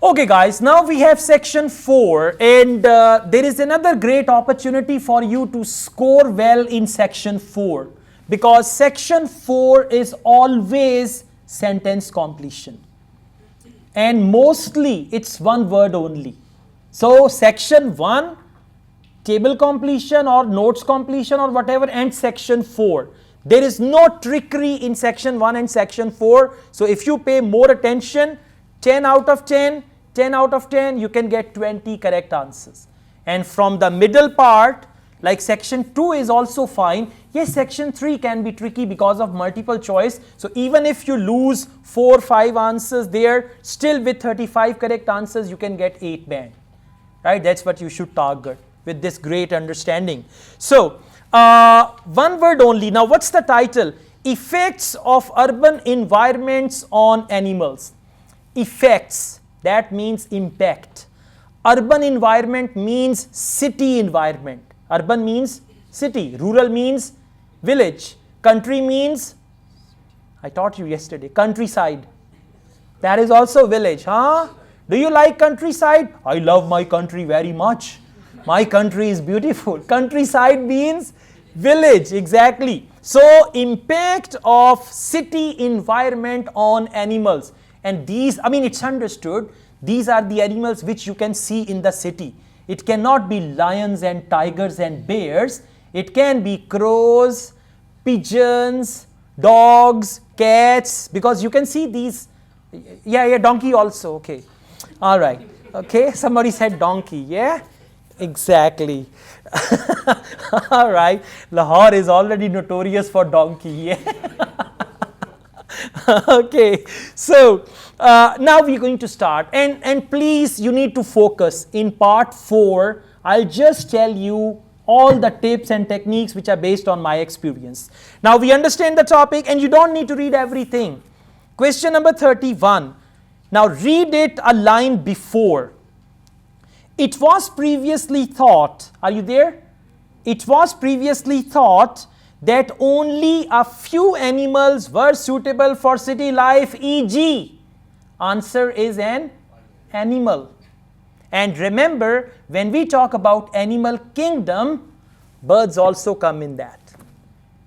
Okay guys, now we have section 4 and there is another great opportunity for you to score well in section 4 because section 4 is always sentence completion and mostly it's one word only. So section 1 table completion or notes completion or whatever, and section 4. There is no trickery in section 1 and section 4. So if you pay more attention, 10 out of 10, 10 out of 10, you can get 20 correct answers. And from the middle part, like section 2 is also fine. Yes, section 3 can be tricky because of multiple choice. So even if you lose 4 or 5 answers there, still with 35 correct answers, you can get 8 band. Right? That's what you should target with this great understanding. So one word only. Now what's the title? Effects of urban environments on animals. Effects. That means impact. Urban environment means city environment. Urban means city. Rural means village. Country means, I taught you yesterday, countryside. That is also village. Huh? Do you like countryside? I love my country very much. My country is beautiful. Countryside means village. Exactly. So impact of city environment on animals. And these, I mean, it's understood, these are the animals which you can see in the city. It cannot be lions and tigers and bears. It can be crows, pigeons, dogs, cats, because you can see these. Yeah, donkey also. Okay. All right. Okay. Somebody said donkey. Yeah. Exactly. All right. Lahore is already notorious for donkey. Yeah. Okay, so now we're going to start and please you need to focus in part 4. I'll just tell you all the tips and techniques which are based on my experience. Now we understand the topic and you don't need to read everything. Question number 31. Now read it a line before. It was previously thought, are you there? It was previously thought that only a few animals were suitable for city life, e.g. Answer is an animal. And remember, when we talk about animal kingdom, birds also come in that.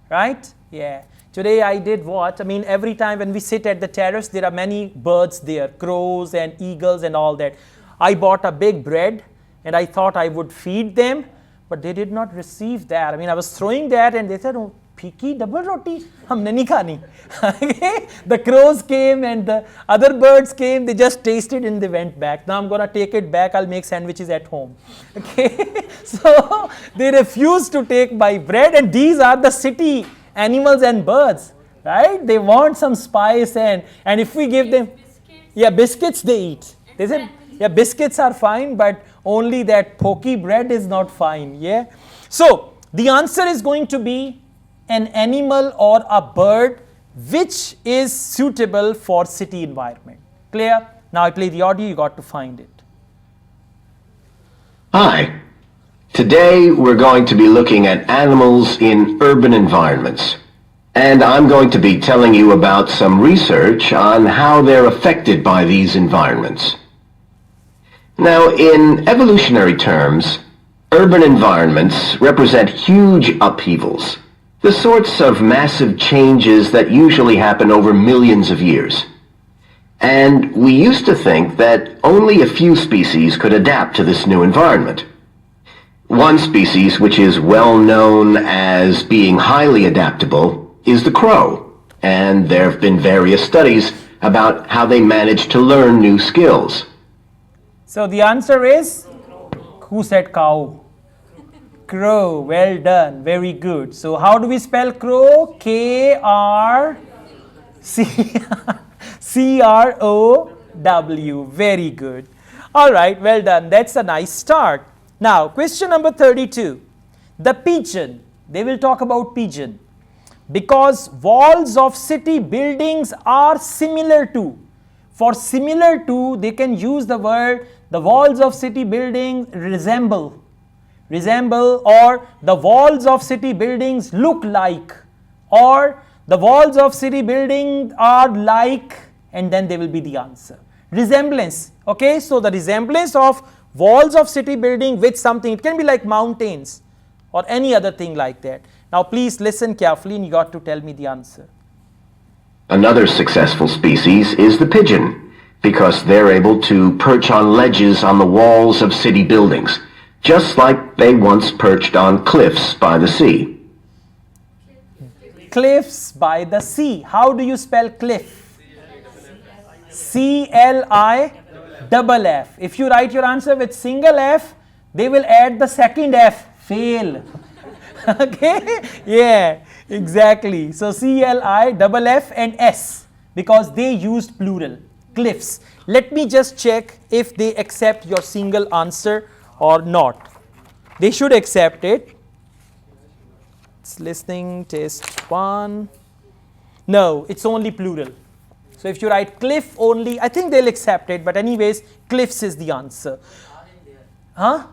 Right? Yeah. Today I did what? I mean, every time when we sit at the terrace, there are many birds there, crows and eagles and all that. I bought a big bread and I thought I would feed them. But they did not receive that. I mean, I was throwing that and they said, oh, phiki double roti, humne nahi khani. The crows came and the other birds came, they just tasted and they went back. Now I'm going to take it back, I'll make sandwiches at home. Okay, so they refused to take my bread, and these are the city animals and birds, right? They want some spice and if we give them, yeah, biscuits they eat. They said, yeah, biscuits are fine, but only that pokey bread is not fine. Yeah. So the answer is going to be an animal or a bird which is suitable for city environment. Clear? Now I play the audio, you got to find it. Hi. Today we're going to be looking at animals in urban environments. And I'm going to be telling you about some research on how they're affected by these environments. Now, in evolutionary terms, urban environments represent huge upheavals, the sorts of massive changes that usually happen over millions of years. And we used to think that only a few species could adapt to this new environment. One species which is well known as being highly adaptable is the crow, and there have been various studies about how they manage to learn new skills. So the answer is, who said cow? Crow. Well done. Very good. So how do we spell crow? K-R-C-R-O-W. Very good. All right. Well done. That's a nice start. Now, question number 32. The pigeon. They will talk about pigeon. Because walls of city buildings are similar to. For similar to, they can use the word, the walls of city buildings resemble, or the walls of city buildings look like, or the walls of city buildings are like, and then they will be the answer. Resemblance. Okay, so the resemblance of walls of city building with something, it can be like mountains or any other thing like that. Now please listen carefully and you got to tell me the answer. Another successful species is the pigeon, because they're able to perch on ledges on the walls of city buildings, just like they once perched on cliffs by the sea. Cliffs by the sea. How do you spell cliff? C-L-I-F-F. If you write your answer with single F, they will add the second F. Fail. Okay? Yeah, exactly. So C-L-I-F-F and S, because they used plural. Cliffs. Let me just check if they accept your single answer or not. They should accept it. It's listening, test 1. No, it's only plural. So if you write cliff only, I think they'll accept it, but anyways, cliffs is the answer. Huh?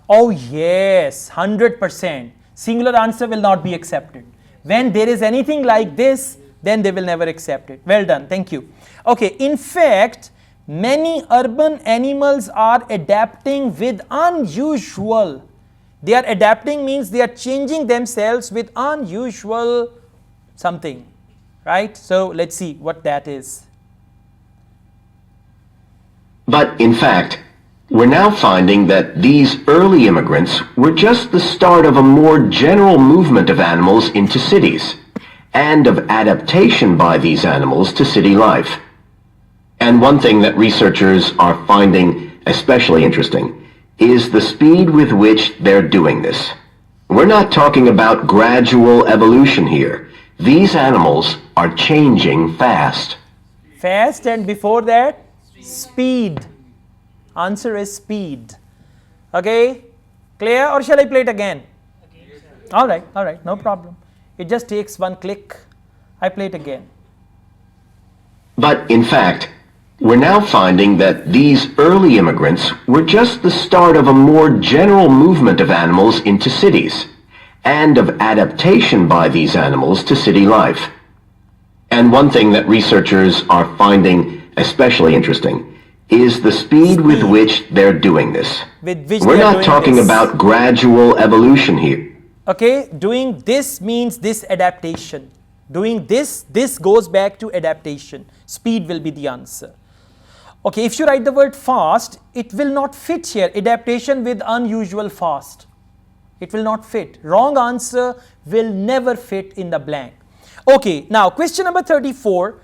Oh yes, 100%. Singular answer will not be accepted. When there is anything like this, then they will never accept it. Well done, thank you. Okay, in fact, many urban animals are adapting with unusual. They are adapting means they are changing themselves with unusual something, right? So let's see what that is. But in fact, we're now finding that these early immigrants were just the start of a more general movement of animals into cities, and of adaptation by these animals to city life. And one thing that researchers are finding especially interesting is the speed with which they're doing this. We're not talking about gradual evolution here. These animals are changing fast. Fast, and before that, speed. Answer is speed. Okay, clear, or shall I play it again? All right, no problem. It just takes one click. I play it again. But in fact, we're now finding that these early immigrants were just the start of a more general movement of animals into cities, and of adaptation by these animals to city life. And one thing that researchers are finding especially interesting is the speed with which they're doing this. We're not talking about gradual evolution here. Okay, doing this means this adaptation. Doing this goes back to adaptation. Speed will be the answer. Okay, if you write the word fast, it will not fit here. Adaptation with unusual fast. It will not fit. Wrong answer will never fit in the blank. Okay, now question number 34.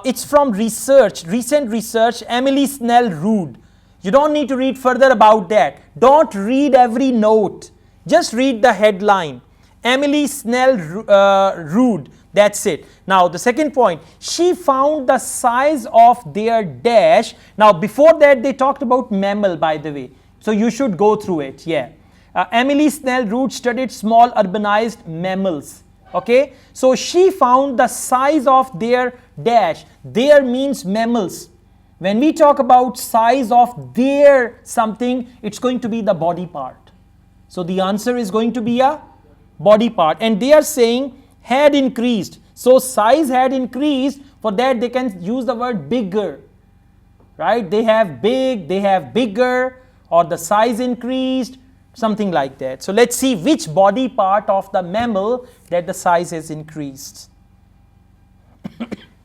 It's from recent research, Emily Snell-Rood. You don't need to read further about that. Don't read every note. Just read the headline. Emily Snell-Rood. That's it. Now the second point, she found the size of their dash. Now before that they talked about mammal, by the way. So you should go through it. Yeah. Emily Snell-Rood studied small urbanized mammals. Okay. So she found the size of their dash. Their means mammals. When we talk about size of their something, it's going to be the body part. So the answer is going to be a body part. And they are saying had increased. So size had increased. For that they can use the word bigger. Right? They have big, they have bigger, or the size increased, something like that. So let's see which body part of the mammal that the size has increased.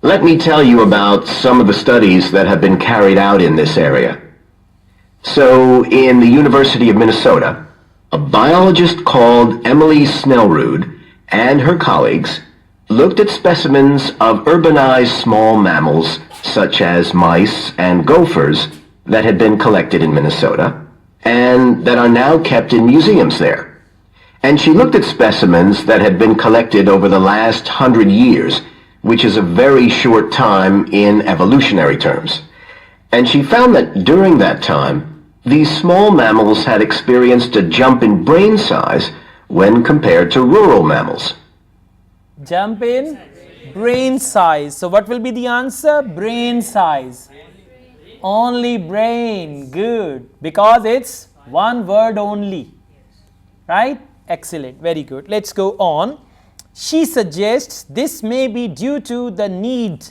Let me tell you about some of the studies that have been carried out in this area. So, in the University of Minnesota, a biologist called Emily Snell-Rood and her colleagues looked at specimens of urbanized small mammals such as mice and gophers that had been collected in Minnesota and that are now kept in museums there. And she looked at specimens that had been collected over the last 100 years, which is a very short time in evolutionary terms. And she found that during that time, these small mammals had experienced a jump in brain size when compared to rural mammals. Jump in brain size. So what will be the answer? Brain size. Only brain. Good. Because it's one word only. Right? Excellent. Very good. Let's go on. She suggests this may be due to the need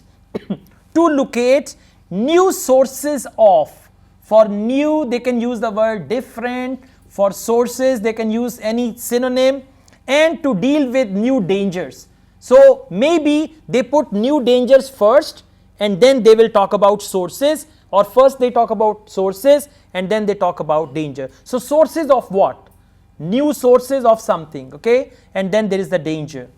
to locate new sources of. For new, they can use the word different. For sources, they can use any synonym. And to deal with new dangers. So maybe they put new dangers first and then they will talk about sources, or first they talk about sources and then they talk about danger. So sources of what? New sources of something, okay? And then there is the danger.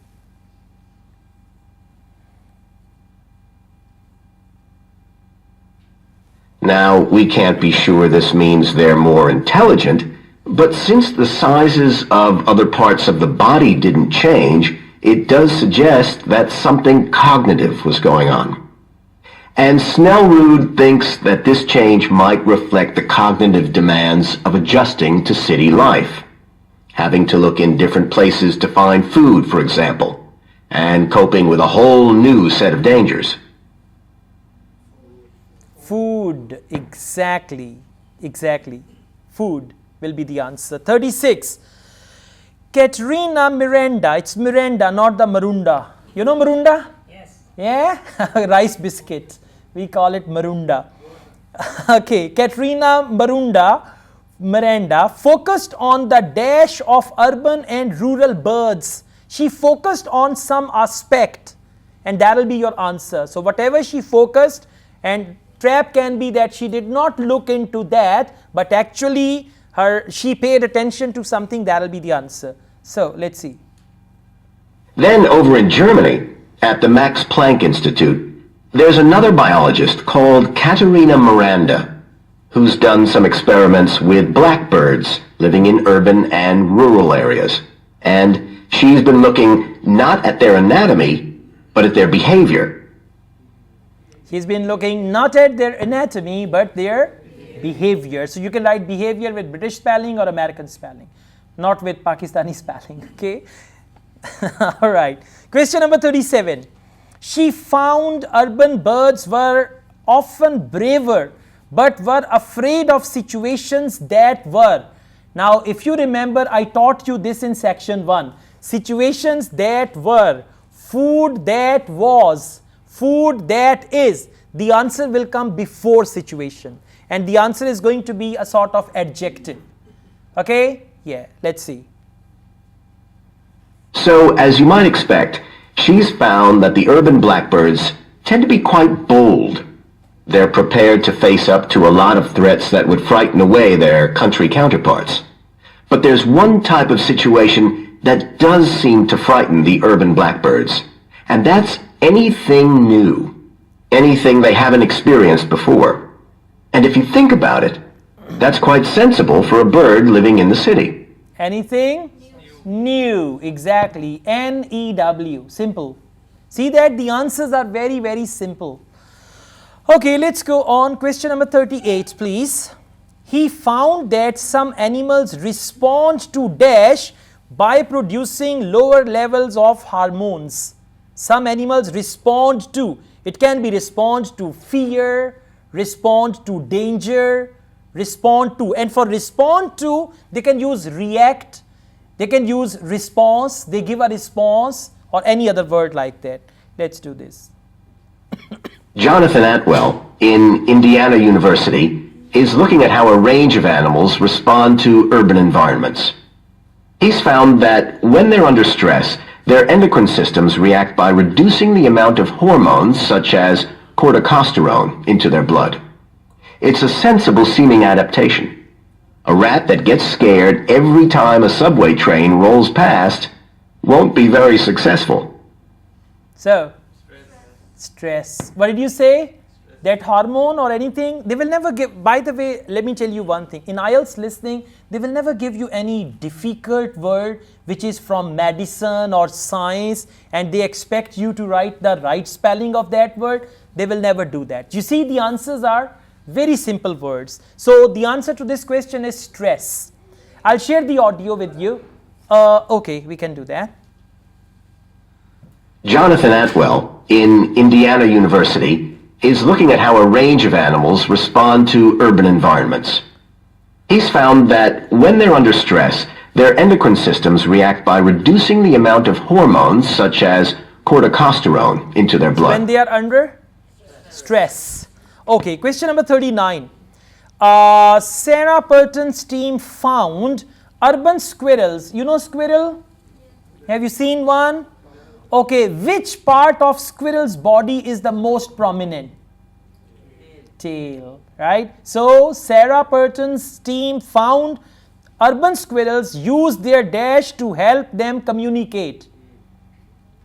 Now, we can't be sure this means they're more intelligent, but since the sizes of other parts of the body didn't change, it does suggest that something cognitive was going on. And Snell-Rood thinks that this change might reflect the cognitive demands of adjusting to city life, having to look in different places to find food, for example, and coping with a whole new set of dangers. Food, exactly. Food will be the answer. 36. Katarina Miranda, it's Miranda, not the Marunda. You know Marunda? Yes. Yeah? Rice biscuit. We call it Marunda. Okay, Katarina Miranda focused on the dash of urban and rural birds. She focused on some aspect, and that will be your answer. So whatever she focused, and trap can be that she did not look into that, but actually she paid attention to something. That will be the answer. So let's see. Then over in Germany, at the Max Planck Institute, there's another biologist called Katarina Miranda, who's done some experiments with blackbirds living in urban and rural areas. And she's been looking not at their anatomy, but at their behavior. He's been looking not at their anatomy, but their behavior. So you can write behavior with British spelling or American spelling, not with Pakistani spelling, okay? All right. Question number 37. She found urban birds were often braver, but were afraid of situations that were. Now, if you remember, I taught you this in section 1. Situations that were, food that was, food that is. The answer will come before situation. And the answer is going to be a sort of adjective. Okay? Yeah, let's see. So, as you might expect, she's found that the urban blackbirds tend to be quite bold. They're prepared to face up to a lot of threats that would frighten away their country counterparts. But there's one type of situation that does seem to frighten the urban blackbirds, and that's anything new, anything they haven't experienced before. And if you think about it, that's quite sensible for a bird living in the city. Anything? New, exactly. N-E-W, simple. See that the answers are very, very simple. Okay, let's go on. Question number 38, please. He found that some animals respond to dash by producing lower levels of hormones. Some animals respond to. It can be respond to fear, respond to danger, respond to. And for respond to, they can use react. They can use response, they give a response, or any other word like that. Let's do this. Jonathan Atwell, in Indiana University, is looking at how a range of animals respond to urban environments. He's found that when they're under stress, their endocrine systems react by reducing the amount of hormones such as corticosterone into their blood. It's a sensible-seeming adaptation. A rat that gets scared every time a subway train rolls past won't be very successful. So, stress. What did you say? That hormone or anything, they will never give. By the way, let me tell you one thing. In IELTS listening, they will never give you any difficult word which is from medicine or science, and they expect you to write the right spelling of that word. They will never do that. You see, the answers are very simple words. So the answer to this question is stress. I'll share the audio with you. Okay, we can do that. Jonathan Atwell, in Indiana University, is looking at how a range of animals respond to urban environments. He's found that when they're under stress, their endocrine systems react by reducing the amount of hormones such as corticosterone into their blood. When they are under stress. Okay, question number 39. Sarah Burton's team found urban squirrels. You know squirrel? Have you seen one? Okay, which part of squirrel's body is the most prominent? Tail, right? So Sarah Burton's team found urban squirrels use their dash to help them communicate.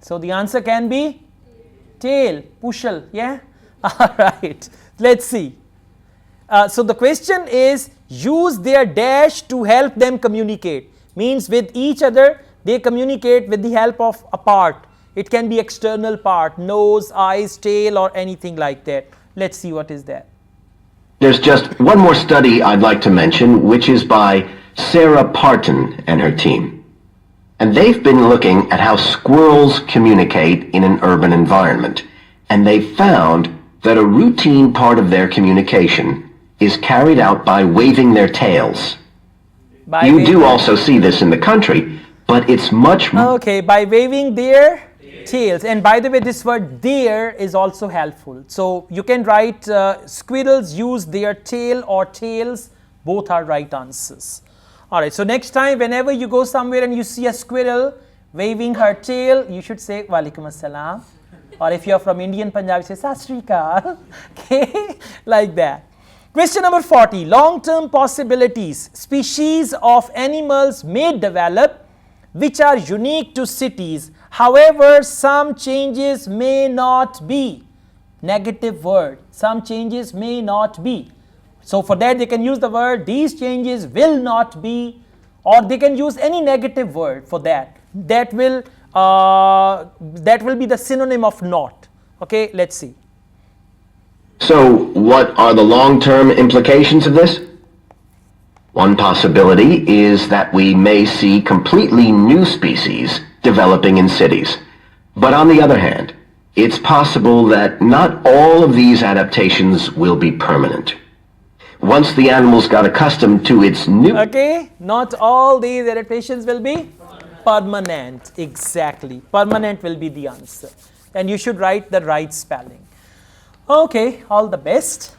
So the answer can be tail, pushel, yeah? All right, let's see. So the question is, use their dash to help them communicate. Means with each other, they communicate with the help of a part. It can be external part, nose, eyes, tail, or anything like that. Let's see what is that. There's just one more study I'd like to mention, which is by Sarah Parton and her team. And they've been looking at how squirrels communicate in an urban environment. And they found that a routine part of their communication is carried out by waving their tails. You do also see this in the country, but it's much more... Okay, by waving their tails. And by the way, this word "their" is also helpful. So you can write squirrels use their tail or tails. Both are right answers. All right, so next time whenever you go somewhere and you see a squirrel waving her tail, you should say Walaikum Assalam. Or if you are from Indian Punjab, say Sat Sri Akal. Okay, like that. Question number 40. Long-term possibilities. Species of animals may develop which are unique to cities. However, some changes may not be. Negative word. Some changes may not be. So for that they can use the word these changes will not be, or they can use any negative word for that. That will be the synonym of not. Okay, let's see. So what are the long-term implications of this? One possibility is that we may see completely new species developing in cities. But on the other hand, it's possible that not all of these adaptations will be permanent. Once the animals got accustomed to its new... Okay, not all these adaptations will be permanent. Exactly. Permanent will be the answer. And you should write the right spelling. Okay, all the best.